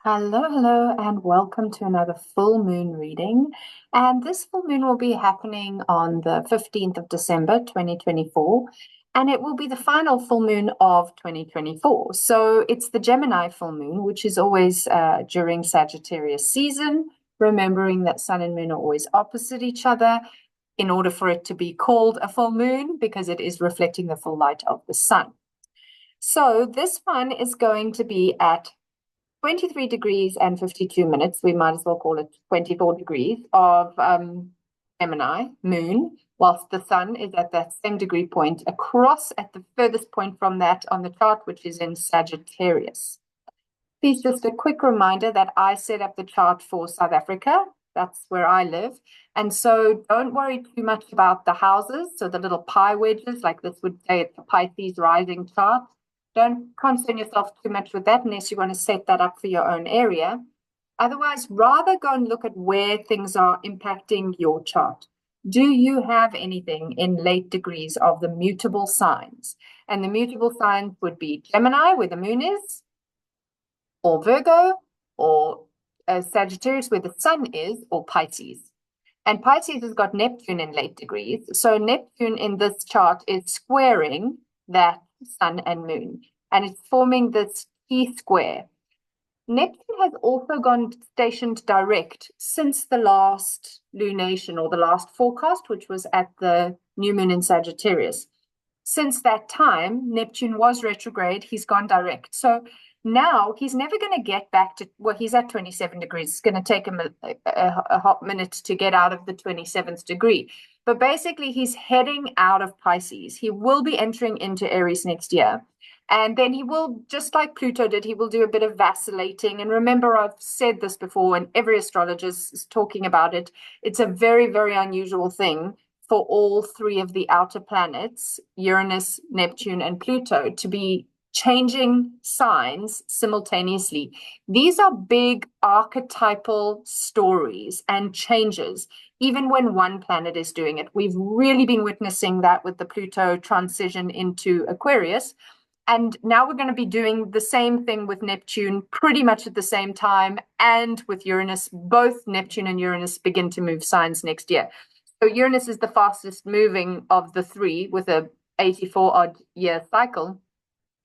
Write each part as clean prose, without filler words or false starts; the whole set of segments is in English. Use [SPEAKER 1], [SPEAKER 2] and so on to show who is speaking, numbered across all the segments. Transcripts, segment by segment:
[SPEAKER 1] Hello, and welcome to another full moon reading. And this full moon will be happening on the 15th of December, 2024, and it will be the final full moon of 2024. So it's the Gemini full moon, which is always during Sagittarius season, remembering that sun and moon are always opposite each other in order for it to be called a full moon because it is reflecting the full light of the sun. So this one is going to be at 23 degrees and 52 minutes. We might as well call it 24 degrees of Gemini moon, whilst the sun is at that same degree point across at the furthest point from that on the chart, which is in Sagittarius. Please, just a quick reminder that I set up the chart for South Africa. That's where I live. And so don't worry too much about the houses. So the little pie wedges, like this would say it's a Pisces rising chart. Don't concern yourself too much with that unless you want to set that up for your own area. Otherwise, rather go and look at where things are impacting your chart. Do you have anything in late degrees of the mutable signs? And the mutable signs would be Gemini, where the moon is, or Virgo, or Sagittarius, where the sun is, or Pisces. And Pisces has got Neptune in late degrees. So Neptune in this chart is squaring that sun and moon, and it's forming this T-square. Neptune has also gone stationed direct since the last lunation or the last forecast, which was at the new moon in Sagittarius. Since that time, Neptune was retrograde. He's gone direct. So now he's never going to get back to, well, he's at 27 degrees. It's going to take him a hot minute to get out of the 27th degree. But basically, he's heading out of Pisces. He will be entering into Aries next year. And then he will, just like Pluto did, he will do a bit of vacillating. And remember, I've said this before, and every astrologist is talking about it. It's a very, very unusual thing for all three of the outer planets, Uranus, Neptune, and Pluto, to be changing signs simultaneously. These are big archetypal stories and changes, even when one planet is doing it. We've really been witnessing that with the Pluto transition into Aquarius. And now we're going to be doing the same thing with Neptune pretty much at the same time, and with Uranus. Both Neptune and Uranus begin to move signs next year. So Uranus is the fastest moving of the three with a 84 odd year cycle.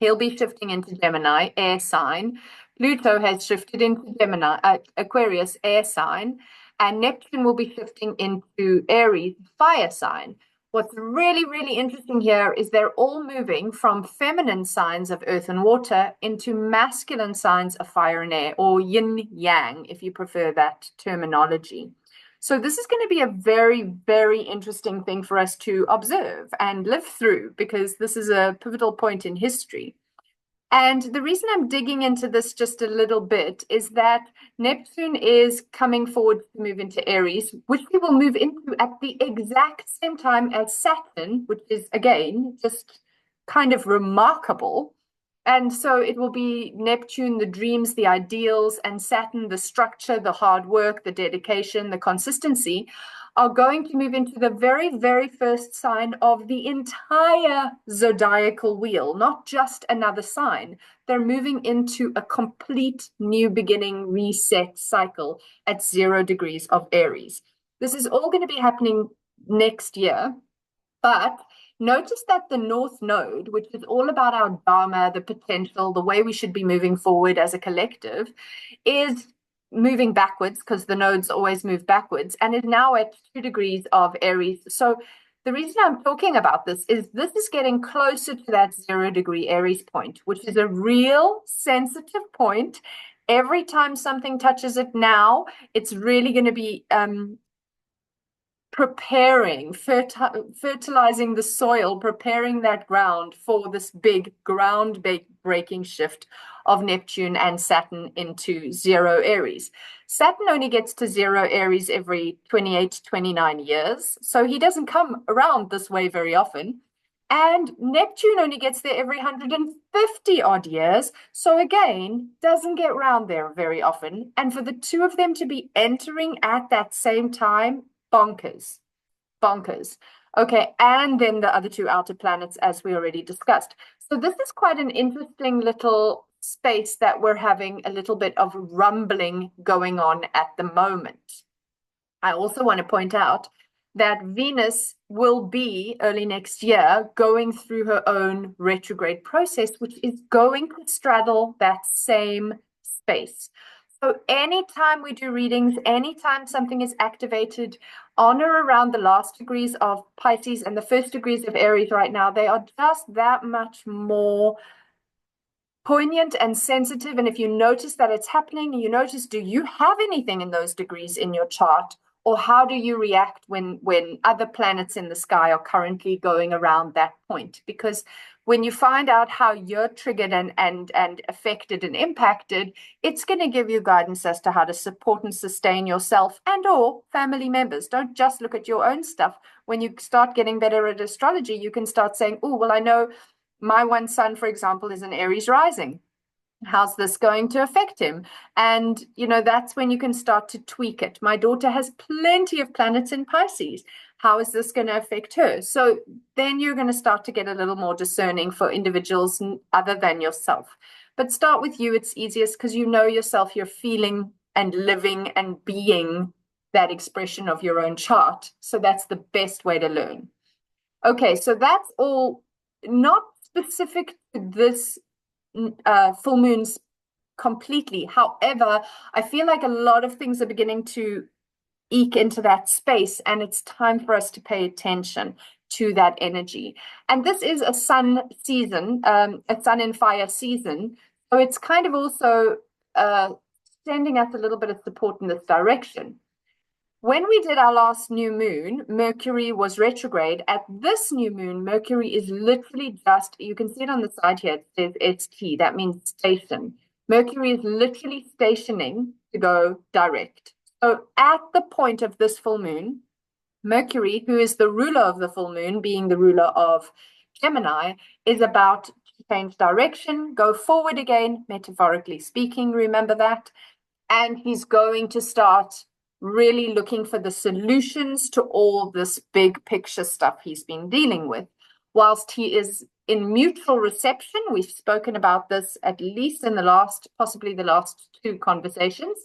[SPEAKER 1] He'll be shifting into Gemini, air sign. Pluto has shifted into Gemini, Aquarius, air sign. And Neptune will be shifting into Aries, fire sign. What's really, really interesting here is they're all moving from feminine signs of earth and water into masculine signs of fire and air, or yin yang, if you prefer that terminology. So this is going to be a very, very interesting thing for us to observe and live through, because this is a pivotal point in history. And the reason I'm digging into this just a little bit is that Neptune is coming forward to move into Aries, which we will move into at the exact same time as Saturn, which is, again, just kind of remarkable. And so it will be Neptune, the dreams, the ideals, and Saturn, the structure, the hard work, the dedication, the consistency, are going to move into the very, very first sign of the entire zodiacal wheel, not just another sign. They're moving into a complete new beginning, reset cycle at 0 degrees of Aries. This is all going to be happening next year, but notice that the North Node, which is all about our Dharma, the potential, the way we should be moving forward as a collective, is moving backwards, because the nodes always move backwards, and is now at 2 degrees of Aries. So the reason I'm talking about this is getting closer to that 0 degree Aries point, which is a real sensitive point. Every time something touches it now, it's really going to be preparing, fertilizing the soil, preparing that ground for this big ground-breaking shift of Neptune and Saturn into 0 Aries. Saturn only gets to 0 Aries every 28, 29 years, so he doesn't come around this way very often. And Neptune only gets there every 150 odd years, so again, doesn't get around there very often. And for the two of them to be entering at that same time, bonkers. Okay, and then the other two outer planets, as we already discussed. So this is quite an interesting little space that we're having a little bit of rumbling going on at the moment. I also want to point out that Venus will be early next year going through her own retrograde process, which is going to straddle that same space. So anytime we do readings, anytime something is activated on or around the last degrees of Pisces and the first degrees of Aries right now, they are just that much more poignant and sensitive. And if you notice that it's happening, you notice, do you have anything in those degrees in your chart? Or how do you react when other planets in the sky are currently going around that point? Because when you find out how you're triggered and affected and impacted, it's going to give you guidance as to how to support and sustain yourself and or family members. Don't just look at your own stuff. When you start getting better at astrology, you can start saying, oh, well, I know my one son, for example, is an Aries rising. How's this going to affect him? And, that's when you can start to tweak it. My daughter has plenty of planets in Pisces. How is this going to affect her? So then you're going to start to get a little more discerning for individuals other than yourself. But start with you. It's easiest because you know yourself. You're feeling and living and being that expression of your own chart. So that's the best way to learn. Okay, so that's all not specific to this full moons completely. However, I feel like a lot of things are beginning to eke into that space, and it's time for us to pay attention to that energy. And this is a sun season, a sun in fire season. So it's kind of also sending us a little bit of support in this direction. When we did our last new moon, Mercury was retrograde. At this new moon, Mercury is literally just, you can see it on the side here, it says ST, that means station. Mercury is literally stationing to go direct. So at the point of this full moon, Mercury, who is the ruler of the full moon, being the ruler of Gemini, is about to change direction, go forward again, metaphorically speaking, remember that. And he's going to start really looking for the solutions to all this big picture stuff he's been dealing with. Whilst he is in mutual reception, we've spoken about this at least in possibly the last two conversations.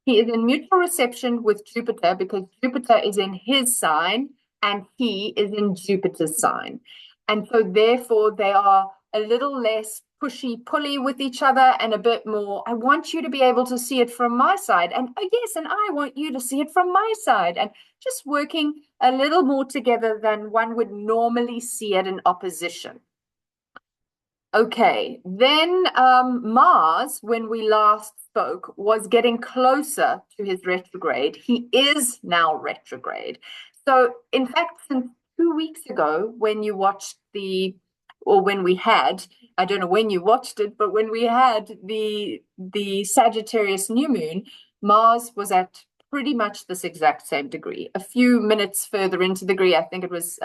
[SPEAKER 1] He is in mutual reception with Jupiter because Jupiter is in his sign and he is in Jupiter's sign. And so therefore they are a little less pushy-pulley with each other and a bit more, I want you to be able to see it from my side. And yes, and I want you to see it from my side. And just working a little more together than one would normally see it in opposition. Okay, then Mars, when we last spoke, was getting closer to his retrograde. He is now retrograde. So in fact, since 2 weeks ago, when you watched when we had, I don't know when you watched it, but when we had the Sagittarius new moon, Mars was at pretty much this exact same degree. A few minutes further into the degree, I think it was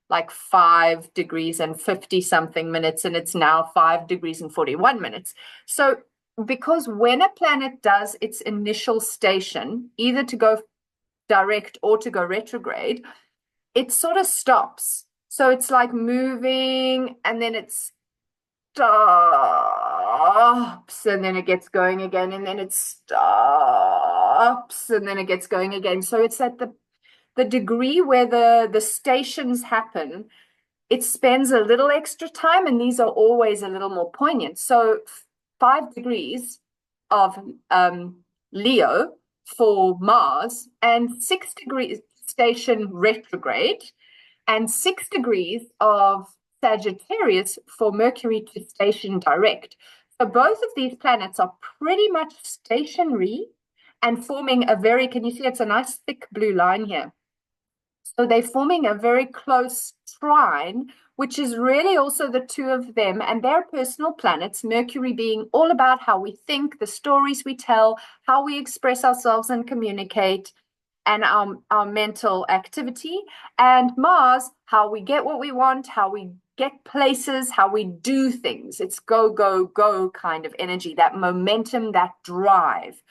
[SPEAKER 1] like 5 degrees and 50 something minutes, and it's now 5 degrees and 41 minutes. So because when a planet does its initial station, either to go direct or to go retrograde, it sort of stops. So it's like moving and then it stops and then it gets going again and then it stops and then it gets going again. So it's at the degree where the stations happen, it spends a little extra time, and these are always a little more poignant. So 5 degrees of Leo for Mars and 6 degrees station retrograde and 6 degrees of Sagittarius for Mercury to station direct. So both of these planets are pretty much stationary and forming a very, can you see it's a nice thick blue line here? So they're forming a very close trine, which is really also the two of them and their personal planets, Mercury being all about how we think, the stories we tell, how we express ourselves and communicate, and our mental activity, and Mars, how we get what we want, how we get places, how we do things. It's go, go, go kind of energy, that momentum, that drive.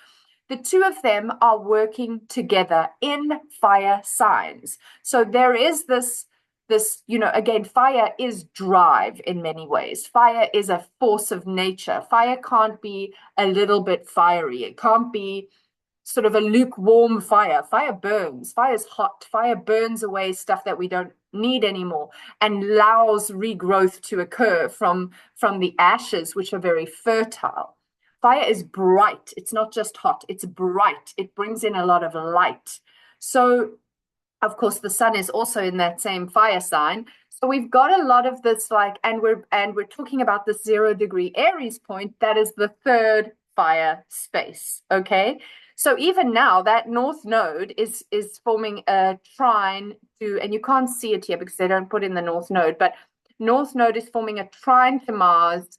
[SPEAKER 1] The two of them are working together in fire signs. So there is this this, again, fire is drive in many ways. Fire is a force of nature. Fire can't be a little bit fiery. It can't be sort of a lukewarm fire. Fire burns. Fire is hot. Fire burns away stuff that we don't need anymore and allows regrowth to occur from the ashes, which are very fertile. Fire is bright. It's not just hot. It's bright. It brings in a lot of light. So, of course, the sun is also in that same fire sign. So we've got a lot of this, and we're talking about this 0 degree Aries point. That is the third fire space. Okay. So even now, that north node is forming a trine to, and you can't see it here because they don't put in the north node, but north node is forming a trine to Mars,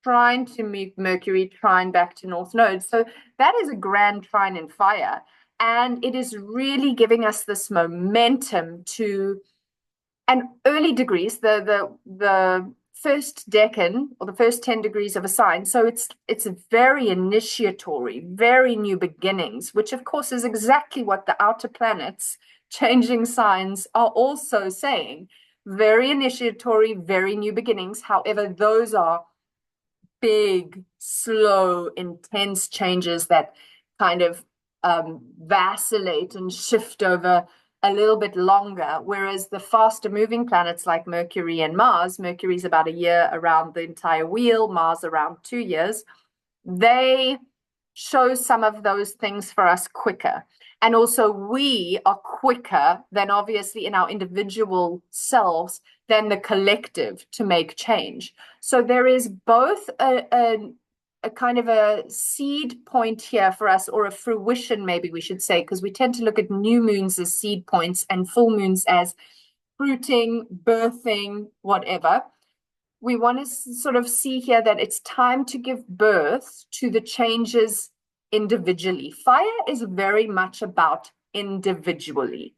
[SPEAKER 1] trine to Mercury, trine back to north node. So that is a grand trine in fire. And it is really giving us this momentum to, and early degrees, the first decan or the first 10 degrees of a sign. So it's very initiatory, very new beginnings, which of course is exactly what the outer planets changing signs are also saying. Very initiatory, very new beginnings. However, those are big, slow, intense changes that kind of vacillate and shift over a little bit longer, whereas the faster moving planets like Mercury and Mars, Mercury's about a year around the entire wheel, Mars around 2 years, they show some of those things for us quicker. And also we are quicker than obviously in our individual selves than the collective to make change. So there is both a kind of a seed point here for us, or a fruition, maybe we should say, because we tend to look at new moons as seed points and full moons as fruiting, birthing, whatever. We want to sort of see here that it's time to give birth to the changes individually. Fire is very much about individually.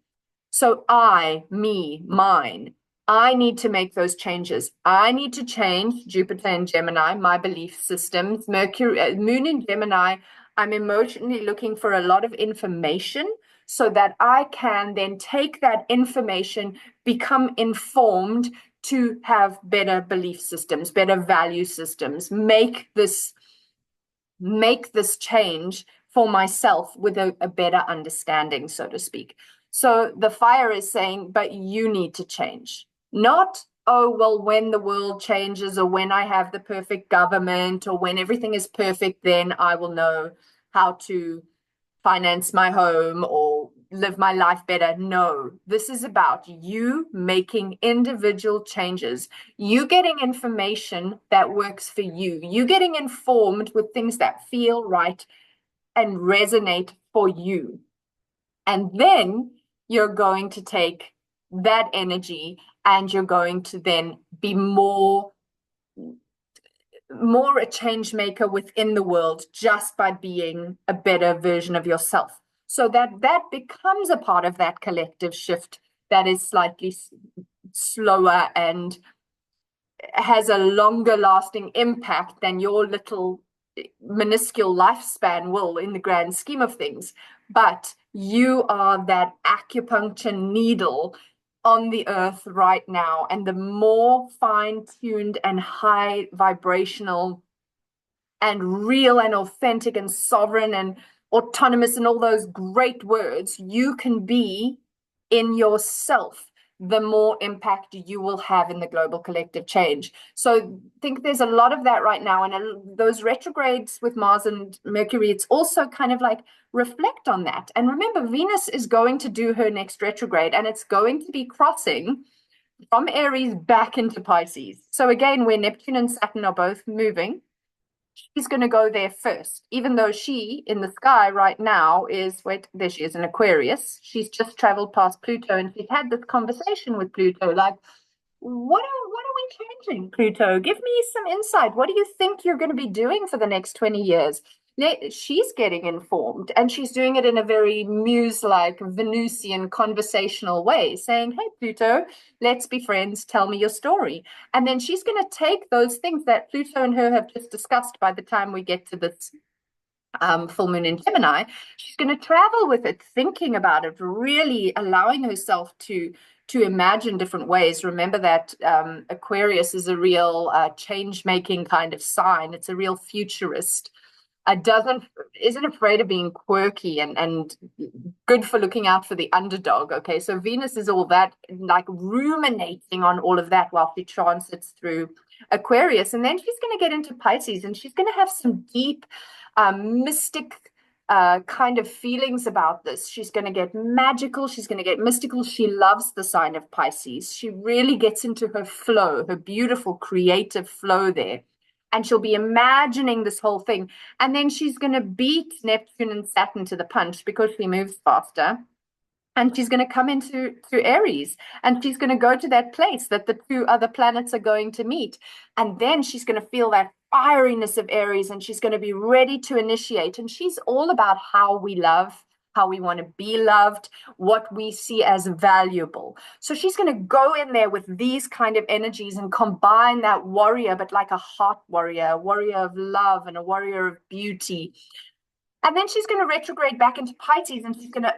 [SPEAKER 1] So I, me, mine, I need to make those changes. I need to change Jupiter and Gemini, my belief systems. Mercury, Moon in Gemini, I'm emotionally looking for a lot of information so that I can then take that information, become informed to have better belief systems, better value systems, make this change for myself with a better understanding, so to speak. So the fire is saying, but you need to change. Not, oh, well, when the world changes or when I have the perfect government or when everything is perfect, then I will know how to finance my home or live my life better. No, this is about you making individual changes, you getting information that works for you, you getting informed with things that feel right and resonate for you. And then you're going to take that energy and you're going to then be more a change maker within the world just by being a better version of yourself. So that becomes a part of that collective shift that is slightly slower and has a longer lasting impact than your little minuscule lifespan will in the grand scheme of things. But you are that acupuncture needle on the earth right now, and the more fine-tuned and high vibrational and real and authentic and sovereign and autonomous and all those great words you can be in yourself, the more impact you will have in the global collective change. So I think there's a lot of that right now. And those retrogrades with Mars and Mercury, it's also kind of like reflect on that. And remember, Venus is going to do her next retrograde, and it's going to be crossing from Aries back into Pisces. So again, where Neptune and Saturn are both moving, she's going to go there first, even though she in the sky right now is, wait, there she is in Aquarius. She's just traveled past Pluto, and she's had this conversation with Pluto, like, what are we changing, Pluto? Give me some insight. What do you think you're going to be doing for the next 20 years? She's getting informed, and she's doing it in a very muse-like Venusian conversational way, saying, hey, Pluto, let's be friends. Tell me your story. And then she's going to take those things that Pluto and her have just discussed by the time we get to this full moon in Gemini. She's going to travel with it, thinking about it, really allowing herself to to imagine different ways. Remember that Aquarius is a real change-making kind of sign. It's a real futurist. Doesn't isn't afraid of being quirky and good for looking out for the underdog. Okay, so Venus is all that, like ruminating on all of that while she transits through Aquarius, and then she's going to get into Pisces, and she's going to have some deep, mystic. Kind of feelings about this. She's going to get magical. She's going to get mystical. She loves the sign of Pisces. She really gets into her flow, her beautiful creative flow there. And she'll be imagining this whole thing. And then she's going to beat Neptune and Saturn to the punch because she moves faster. And she's going to come into Aries, and she's going to go to that place that the two other planets are going to meet. And then she's going to feel that fieriness of Aries, and she's going to be ready to initiate. And she's all about how we love, how we want to be loved, what we see as valuable. So she's going to go in there with these kind of energies and combine that warrior, but like a heart warrior, a warrior of love and a warrior of beauty. And then she's going to retrograde back into Pisces, and she's going to,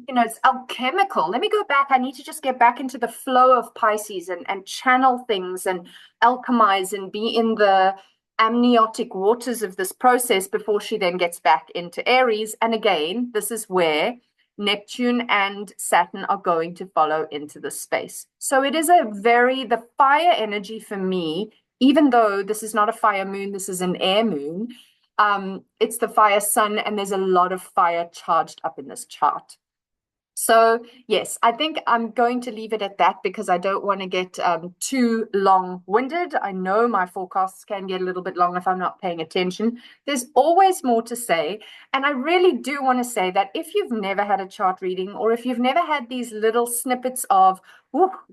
[SPEAKER 1] it's alchemical. Let me go back. I need to just get back into the flow of Pisces and channel things and alchemize and be in the amniotic waters of this process before she then gets back into Aries. And again, this is where Neptune and Saturn are going to follow into the space. So it is the fire energy for me, even though this is not a fire moon, this is an air moon. It's the fire sun, and there's a lot of fire charged up in this chart. So yes, I think I'm going to leave it at that because I don't want to get too long-winded. I know my forecasts can get a little bit long if I'm not paying attention. There's always more to say. And I really do want to say that if you've never had a chart reading, or if you've never had these little snippets of,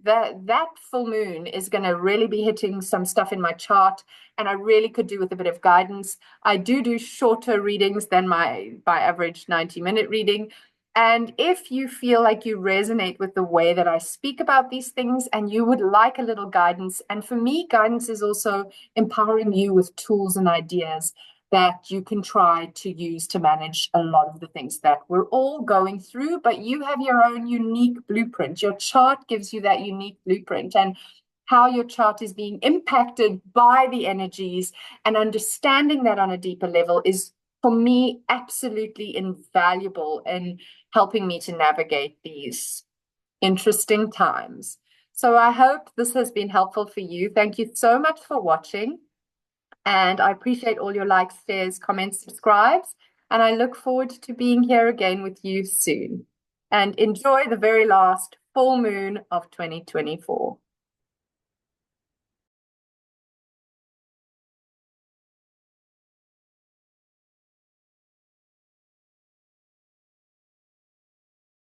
[SPEAKER 1] that full moon is going to really be hitting some stuff in my chart, and I really could do with a bit of guidance. I do shorter readings than my average 90-minute reading. And if you feel like you resonate with the way that I speak about these things and you would like a little guidance, and for me, guidance is also empowering you with tools and ideas that you can try to use to manage a lot of the things that we're all going through, but you have your own unique blueprint. Your chart gives you that unique blueprint, and how your chart is being impacted by the energies and understanding that on a deeper level is, for me, absolutely invaluable in helping me to navigate these interesting times. So I hope this has been helpful for you. Thank you so much for watching. And I appreciate all your likes, shares, comments, subscribes. And I look forward to being here again with you soon. And enjoy the very last full moon of 2024.